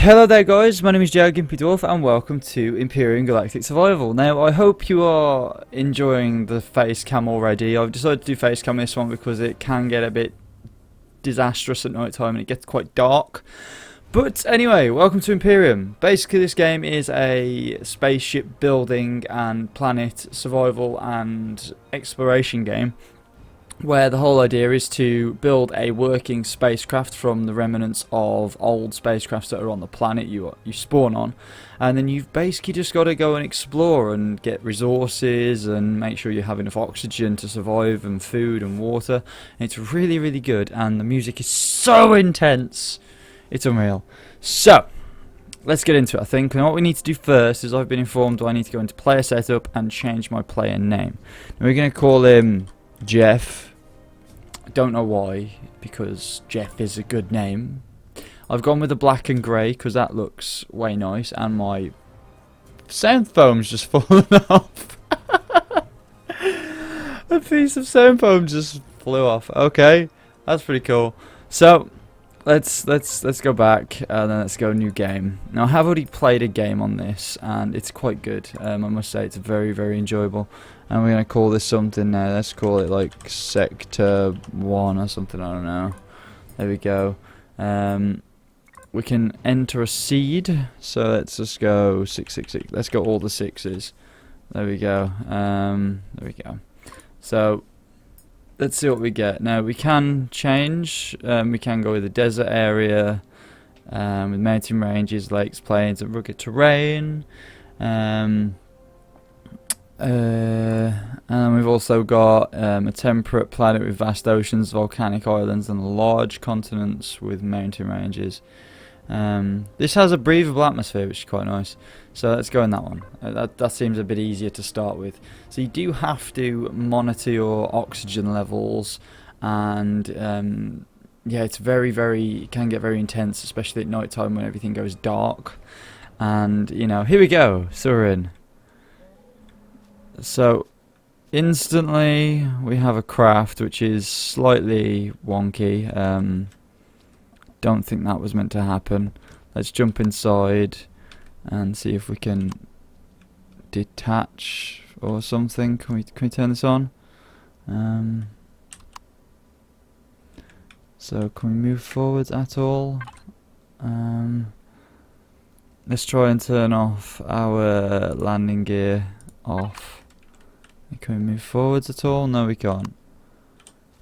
Hello there guys, my name is Gimpy Dwarf and welcome to Empyrion Galactic Survival. Now I hope you are enjoying the face cam already. I've decided to do face cam this one because it can get a bit disastrous at night time and it gets quite dark. But anyway, welcome to Empyrion. Basically this game is a spaceship building and planet survival and exploration game, where the whole idea is to build a working spacecraft from the remnants of old spacecrafts that are on the planet you spawn on, and then you've basically just got to go and explore and get resources and make sure you have enough oxygen to survive and food and water. And it's really good, and the music is so intense, it's unreal. So let's get into it, I think. And what we need to do first is, I've been informed, I need to go into player setup and change my player name. Now we're going to call him Jeff. Don't know why, because Jeff is a good name. I've gone with the black and grey because that looks way nice, and my sound foam's just fallen off. A piece of sound foam just flew off. Okay, that's pretty cool. So let's go back and then let's go new game. Now I have already played a game on this and it's quite good. I must say it's very enjoyable. And we're going to call this something now. Let's call it like Sector 1 or something, I don't know. There we go. We can enter a seed. So let's just go 666. Let's go all the sixes. There we go. There we go. So let's see what we get. Now we can change. We can go with a desert area with mountain ranges, lakes, plains and rugged terrain. And we've also got a temperate planet with vast oceans, volcanic islands and large continents with mountain ranges. This has a breathable atmosphere, which is quite nice. So let's go in that one. That seems a bit easier to start with. So you do have to monitor your oxygen levels, and yeah, it's it can get very intense, especially at night time when everything goes dark. And you know, here we go. So we're in. So instantly we have a craft which is slightly wonky. Don't think that was meant to happen. Let's jump inside and see if we can detach or something. Can we turn this on? So can we move forwards at all? Let's try and turn off our landing gear off. Can we move forwards at all? No, we can't.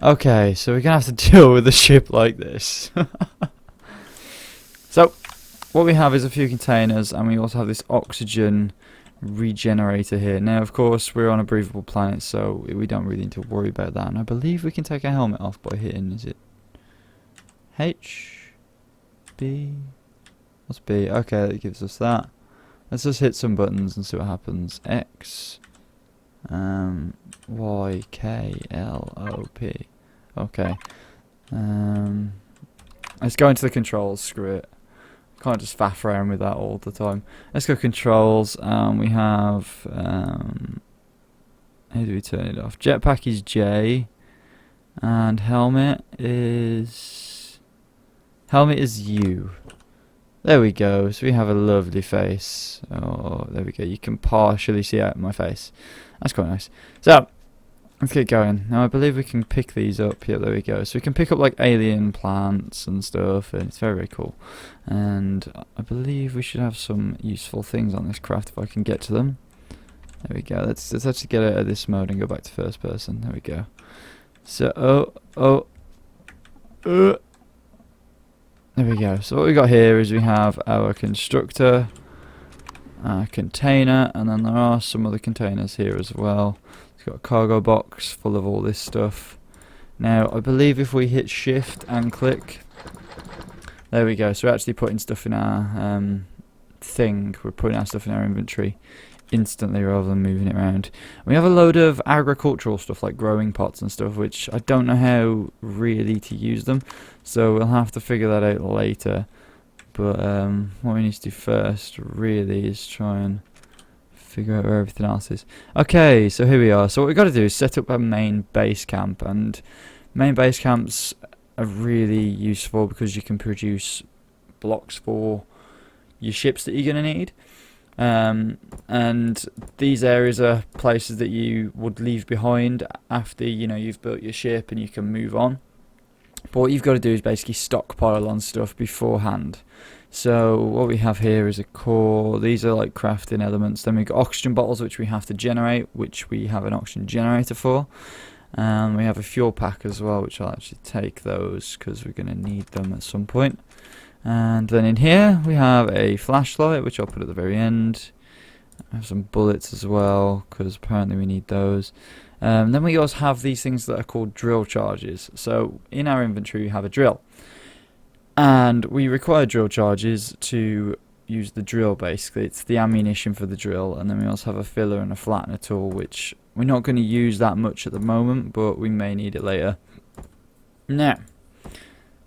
Okay, so we're going to have to deal with a ship like this. So, what we have is a few containers, and we also have this oxygen regenerator here. Now, of course, we're on a breathable planet, so we don't really need to worry about that. And I believe we can take our helmet off by hitting, is it H? B? What's B? Okay, that gives us that. Let's just hit some buttons and see what happens. X. Y, K, L, O, P. Okay. Let's go into the controls. Screw it. Can't just faff around with that all the time. Let's go controls. We have. How do we turn it off? Jetpack is J, and helmet is U. There we go. So we have a lovely face. Oh, there we go. You can partially see out my face. That's quite nice. So let's get going. Now I believe we can pick these up. Yeah, there we go. So we can pick up like alien plants and stuff, and it's very cool. And I believe we should have some useful things on this craft if I can get to them. There we go. Let's actually get out of this mode and go back to first person. There we go. So there we go. So what we got here is we have our constructor container, and then there are some other containers here as well. It's got a cargo box full of all this stuff. Now I believe if we hit shift and click, there we go. So we're actually putting stuff in our thing. We're putting our stuff in our inventory instantly rather than moving it around. We have a load of agricultural stuff like growing pots and stuff, which I don't know how really to use them, so we'll have to figure that out later. But what we need to do first really is try and figure out where everything else is. Okay, so here we are. So what we've got to do is set up a main base camp, and main base camps are really useful because you can produce blocks for your ships that you're going to need. And these areas are places that you would leave behind after you've built your ship and you can move on. But what you've got to do is basically stockpile on stuff beforehand. So what we have here is a core. These are like crafting elements. Then we've got oxygen bottles, which we have to generate, which we have an oxygen generator for. We have a fuel pack as well, which I'll actually take those because we're going to need them at some point. And then in here we have a flashlight, which I'll put at the very end. I have some bullets as well, because apparently we need those. Then we also have these things that are called drill charges. So in our inventory we have a drill. And we require drill charges to use the drill, basically. It's the ammunition for the drill. And then we also have a filler and a flattener tool, which we're not going to use that much at the moment, but we may need it later. Now,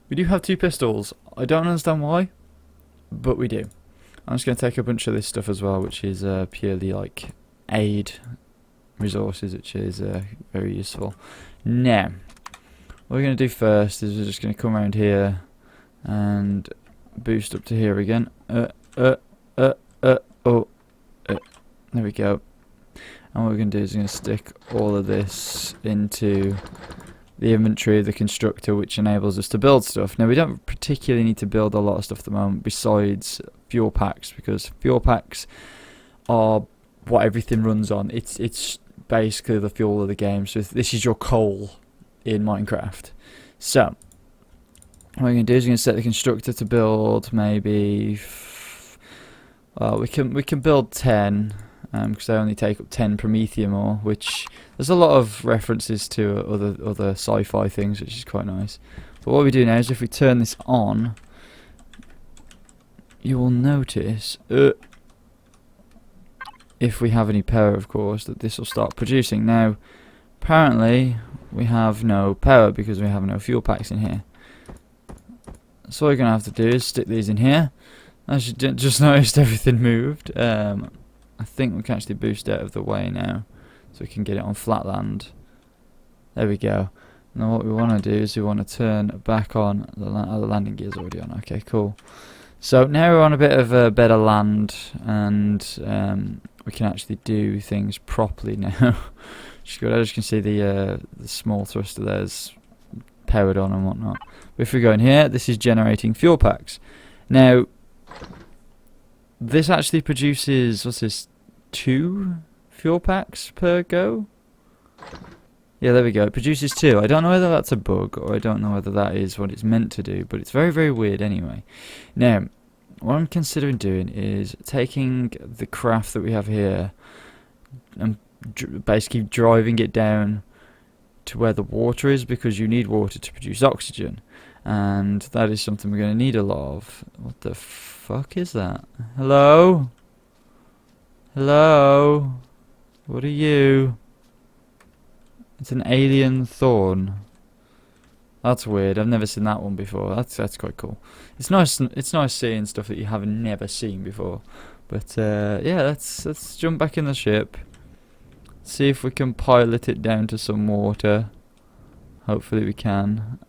we do have 2 pistols. I don't understand why, but we do. I'm just going to take a bunch of this stuff as well, which is purely like aid resources, which is very useful. Now, what we're going to do first is we're just going to come around here and boost up to here again. There we go. And what we're going to do is we're going to stick all of this into the inventory of the constructor, which enables us to build stuff. Now, we don't particularly need to build a lot of stuff at the moment besides fuel packs, because fuel packs are what everything runs on. It's basically the fuel of the game. So this is your coal in Minecraft. So what we're going to do is we're going to set the constructor to build maybe we can build 10 because they only take up 10 promethium ore, which there's a lot of references to other sci-fi things, which is quite nice. But what we do now is if we turn this on, you will notice if we have any power, of course, that this will start producing. Now, apparently we have no power because we have no fuel packs in here. So what we're going to have to do is stick these in here. As you just noticed, everything moved. I think we can actually boost out of the way now, so we can get it on flat land. There we go. Now what we want to do is we want to turn back on the landing gear's already on. Okay, cool. So now we're on a bit of a better land, and we can actually do things properly now. Which is good. As you can see, the small thruster there's powered on and whatnot. But if we go in here, this is generating fuel packs. Now, this actually produces, what's this, 2 fuel packs per go? Yeah, there we go. It produces 2. I don't know whether that's a bug, or I don't know whether that is what it's meant to do, but it's very, very weird anyway. Now, what I'm considering doing is taking the craft that we have here and basically driving it down to where the water is, because you need water to produce oxygen. And that is something we're going to need a lot of. What the fuck is that? Hello? Hello? What are you? It's an alien thorn. That's weird. I've never seen that one before. That's quite cool. It's nice. It's nice seeing stuff that you have never seen before. But yeah, let's jump back in the ship. See if we can pilot it down to some water. Hopefully we can.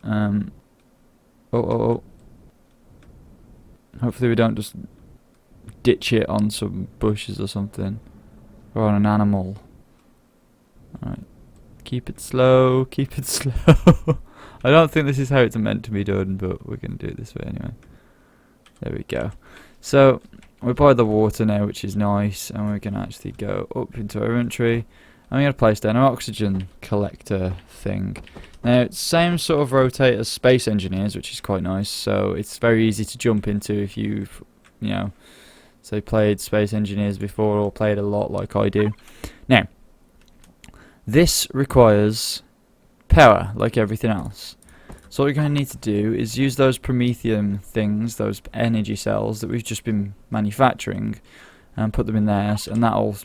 Oh. Hopefully we don't just ditch it on some bushes or something. Or on an animal. Alright. Keep it slow, keep it slow. I don't think this is how it's meant to be done, but we're going to do it this way anyway. There we go. So, we're by the water now, which is nice, and we're going to actually go up into our inventory. And we're going to place down our oxygen collector thing. Now, it's the same sort of rotate as Space Engineers, which is quite nice, so it's very easy to jump into if you've, say played Space Engineers before, or played a lot like I do. Now, this requires power, like everything else. So what you're going to need to do is use those promethium things, those energy cells that we've just been manufacturing, and put them in there, and that'll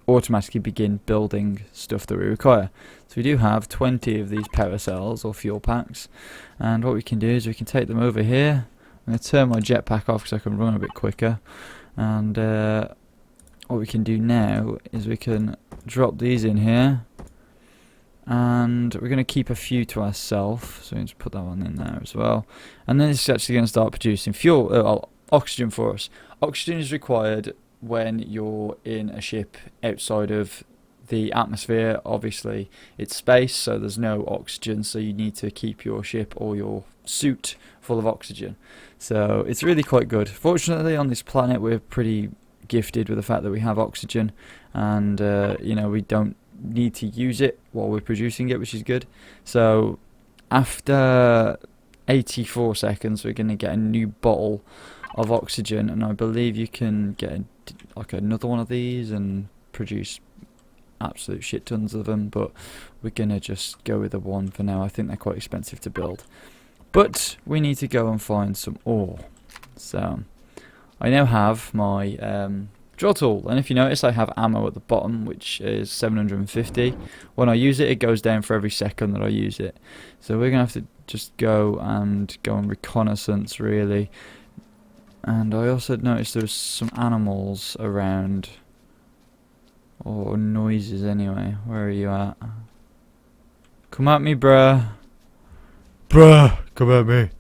automatically begin building stuff that we require. So we do have 20 of these power cells, or fuel packs, and what we can do is we can take them over here. I'm going to turn my jetpack off so I can run a bit quicker, and what we can do now is we can drop these in here. And we're going to keep a few to ourselves, so we just put that one in there as well. And then it's actually going to start producing fuel, oxygen for us. Oxygen is required when you're in a ship outside of the atmosphere. Obviously, it's space, so there's no oxygen, so you need to keep your ship or your suit full of oxygen. So it's really quite good. Fortunately, on this planet, we're pretty gifted with the fact that we have oxygen, and you know, we don't need to use it while we're producing it, which is good. So after 84 seconds, we're going to get a new bottle of oxygen, and I believe you can get like another one of these and produce absolute shit tons of them, but we're going to just go with the one for now. I think they're quite expensive to build, but we need to go and find some ore. So I now have my drill tool, and if you notice, I have ammo at the bottom, which is 750. When I use it, it goes down for every second that I use it. So we're going to have to just go on reconnaissance, really. And I also noticed there was some animals around, or noises anyway. Where are you at? Come at me, bruh. Bruh, come at me.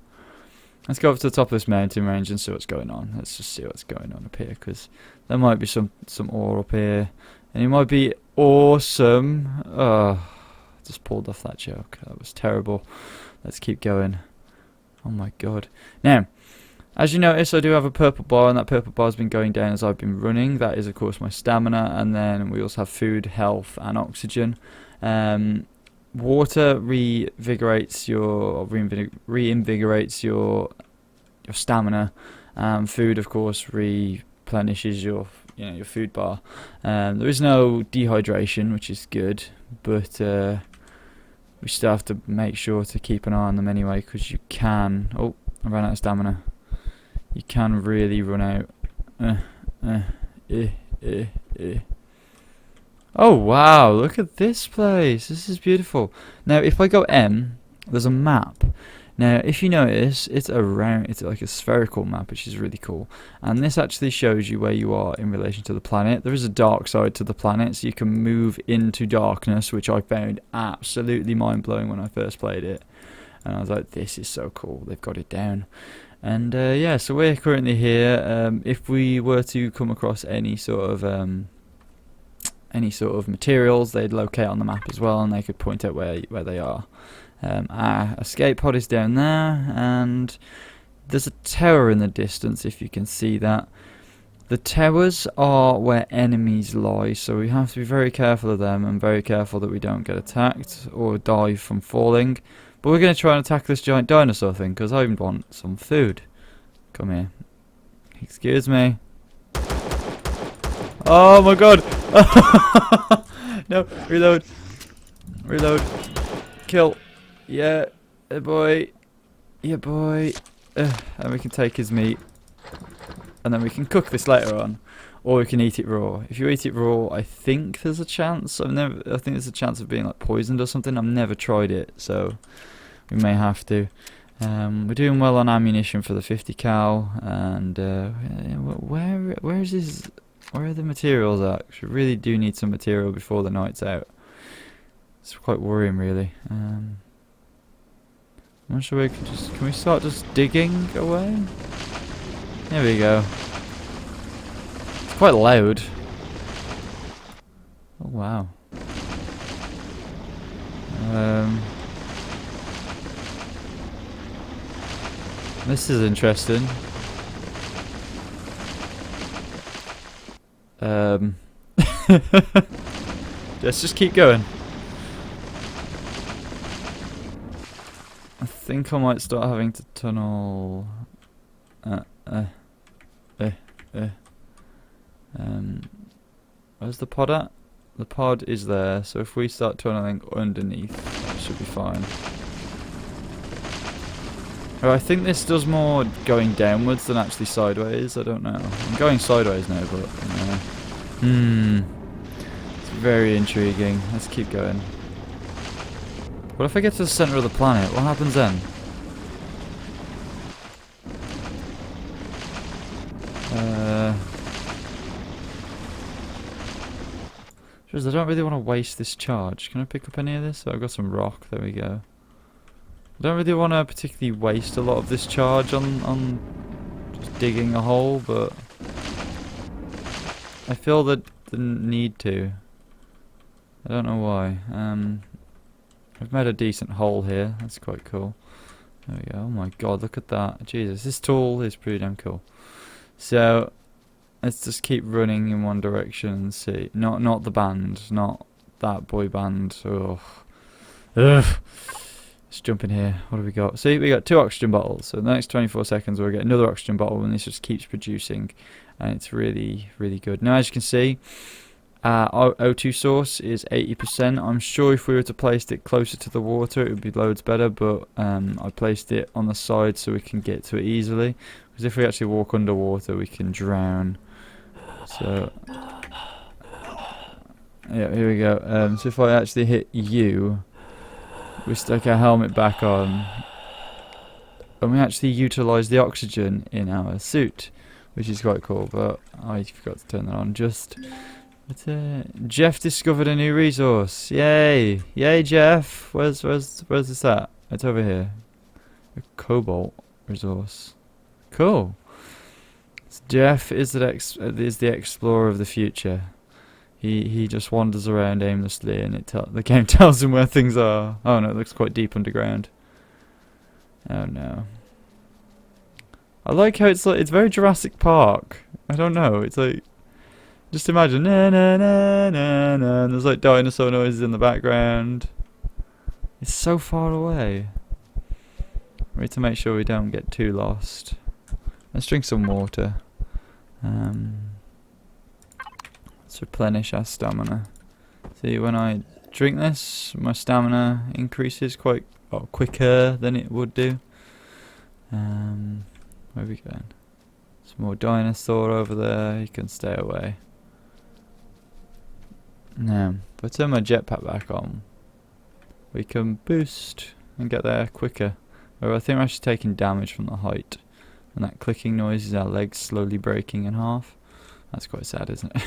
Let's go up to the top of this mountain range and see what's going on. Let's just see what's going on up here, because there might be some ore up here, and it might be awesome. Oh, just pulled off that joke. That was terrible. Let's keep going. Oh my god. Now, as you notice, I do have a purple bar, and that purple bar has been going down as I've been running. That is, of course, my stamina, and then we also have food, health, and oxygen. Water reinvigorates your stamina. Food, of course, replenishes your your food bar. There is no dehydration, which is good, but we still have to make sure to keep an eye on them anyway, because you can. Oh, I ran out of stamina. You can really run out. Oh wow, look at this place. This is beautiful. Now if I go M, there's a map. Now if you notice, it's like a spherical map, which is really cool. And this actually shows you where you are in relation to the planet. There is a dark side to the planet, so you can move into darkness, which I found absolutely mind-blowing when I first played it. And I was like, this is so cool, they've got it down. And yeah, so we're currently here. If we were to come across any sort of materials, they'd locate on the map as well, and they could point out where they are. Our escape pod is down there, and there's a tower in the distance, if you can see that. The towers are where enemies lie, so we have to be very careful of them, and very careful that we don't get attacked or die from falling. But we're going to try and attack this giant dinosaur thing, because I want some food. Come here. Excuse me. Oh my god! No, reload. Reload. Kill. Yeah, boy. Yeah, boy. And we can take his meat. And then we can cook this later on. Or we can eat it raw. If you eat it raw, I think there's a chance. I think there's a chance of being like poisoned or something. I've never tried it, so we may have to. We're doing well on ammunition for the 50 cal. And where is this? Where are the materials at? We really do need some material before the night's out. It's quite worrying, really. I'm not sure we can we start just digging away? There we go. It's quite loud. Oh wow. This is interesting. Let's just keep going. I think I might start having to tunnel. Where's the pod at? The pod is there, so if we start tunneling underneath, that should be fine. Oh, I think this does more going downwards than actually sideways. I don't know. I'm going sideways now, but it's very intriguing. Let's keep going. What if I get to the center of the planet? What happens then? I don't really want to waste this charge. Can I pick up any of this? Oh, I've got some rock. There we go. I don't really want to particularly waste a lot of this charge on just digging a hole, but I feel the need to. I don't know why. I've made a decent hole here. That's quite cool. There we go. Oh my god, look at that. Jesus, this tool is pretty damn cool. So let's just keep running in one direction and see. Not the band, not that boy band. Ugh. Ugh. Let's jump in here. What have we got? See, we got 2 oxygen bottles. So in the next 24 seconds we'll get another oxygen bottle, and this just keeps producing, and it's really, really good. Now, as you can see, our O2 source is 80%. I'm sure if we were to place it closer to the water it would be loads better, but I placed it on the side so we can get to it easily, because if we actually walk underwater we can drown. So yeah, here we go. So if I actually hit U, we stick our helmet back on, and we actually utilise the oxygen in our suit, which is quite cool, but I forgot to turn that on just. But, Jeff discovered a new resource. Yay! Yay, Jeff! Where's this at? It's over here. A cobalt resource. Cool. So Jeff is the explorer of the future. He just wanders around aimlessly, and the game tells him where things are. Oh no, it looks quite deep underground. Oh no. I like how it's very Jurassic Park. I don't know. It's like. Just imagine, na na na na na, and there's like dinosaur noises in the background. It's so far away. We need to make sure we don't get too lost. Let's drink some water. Let's replenish our stamina. See, when I drink this, my stamina increases quite quicker than it would do. Where are we going? Some more dinosaur over there. You can stay away. Now, if I turn my jetpack back on, we can boost and get there quicker. However, I think we're actually taking damage from the height. And that clicking noise is our legs slowly breaking in half. That's quite sad, isn't it?